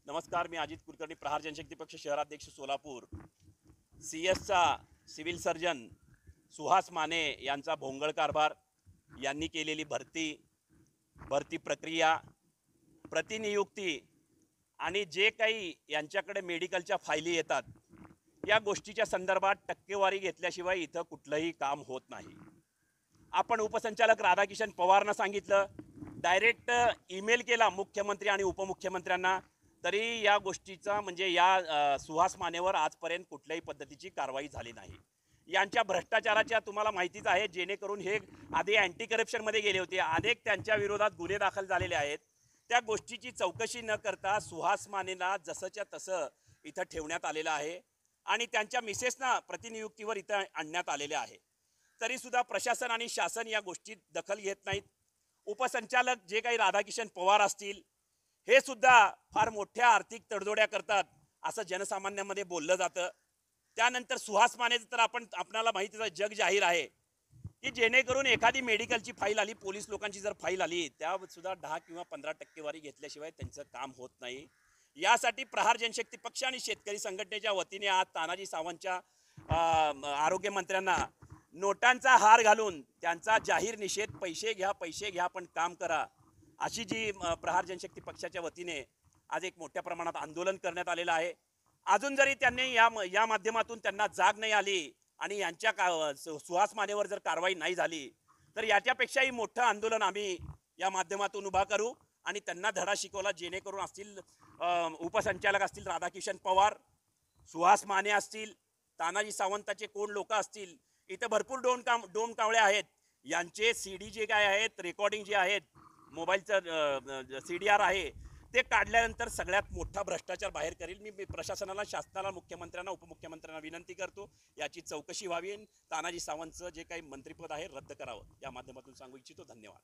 नमस्कार, मी अजित कुलकर्णी, प्रहार जनशक्ती पक्ष शहराध्यक्ष सोलापूर। सीएसचा सिव्हिल सर्जन सुहास माने यांचा भोंगळ कारभार, यांनी केलेली भरती प्रक्रिया, प्रतिनियुक्ती आणि जे काही यांच्याकडे मेडिकलच्या फायली येतात, या गोष्टीच्या संदर्भात टक्केवारी घेतल्याशिवाय इथं कुठलंही काम होत नाही। आपण उपसंचालक राधाकिशन पवारना सांगितलं, डायरेक्ट ईमेल केला मुख्यमंत्री आणि उपमुख्यमंत्र्यांना, तरी या गोष्टीचा म्हणजे या सुहास मानेवर आजपर्यंत कुठल्याही पद्धतीची कारवाई झाली नाही। यांच्या भ्रष्टाचाराच्या तुम्हाला माहितीच आहे, जेणेकरून हे आधी अँटी करप्शनमध्ये गेले होते, अनेक त्यांच्या विरोधात गुन्हे दाखल झालेले आहेत। त्या गोष्टीची चौकशी न करता सुहास मानेला जसंच्या तसं इथं ठेवण्यात आलेलं आहे आणि त्यांच्या मिसेसना प्रतिनियुक्तीवर इथं आणण्यात आलेले आहे। तरी सुद्धा प्रशासन आणि शासन या गोष्टीत दखल घेत नाहीत। उपसंचालक जे काही राधाकिशन पवार असतील, हे सुद्धा फार मोठ्या आर्थिक तडजोड्या करतात असं जनसामान्यांमध्ये बोललं जातं। त्यानंतर सुहास मानेचं तर आपणाला माहितीच आहे, जग जाहीर आहे की जेणेकरून एखादी मेडिकलची फाईल आली, पोलीस लोकांची जर फाईल आली, त्या सुद्धा 10 किंवा 15% घेतल्याशिवाय त्यांचं काम होत नाही। यासाठी प्रहार जनशक्ती पक्ष आणि शेतकरी संघटनेच्या वतीने आज तानाजी सावंतच्या आरोग्य मंत्र्यांना नोटांचा हार घालून त्यांचा जाहीर निषेध, पैसे घ्या पण काम करा, अशी जी प्रहार जनशक्ती पक्षाच्या वतीने आज एक मोठ्या प्रमाणात आंदोलन करण्यात आलेलं आहे। अजून जरी त्यांनी या माध्यमातून त्यांना जाग नाही आली आणि यांच्या सुहास मानेवर जर कारवाई नाही झाली, तर याच्यापेक्षाही मोठं आंदोलन आम्ही या माध्यमातून उभा करू आणि त्यांना धडा शिकवला, जेणेकरून असतील उपसंचालक असतील राधाकिशन पवार, सुहास माने असतील, तानाजी सावंताचे कोण लोक असतील, इथं भरपूर डोम कावळे आहेत, यांचे CD जे काय आहेत, रेकॉर्डिंग जे आहेत, मोबाईलचं CDR आहे, ते काढल्यानंतर सगळ्यात मोठा भ्रष्टाचार बाहेर करेल। मी प्रशासनाला, शासनाला, मुख्यमंत्र्यांना, उपमुख्यमंत्र्यांना विनंती करतो, याची चौकशी व्हावी, तानाजी सावंतचं जे काही मंत्रिपद आहे रद्द करावं, या माध्यमातून सांगू इच्छितो। धन्यवाद।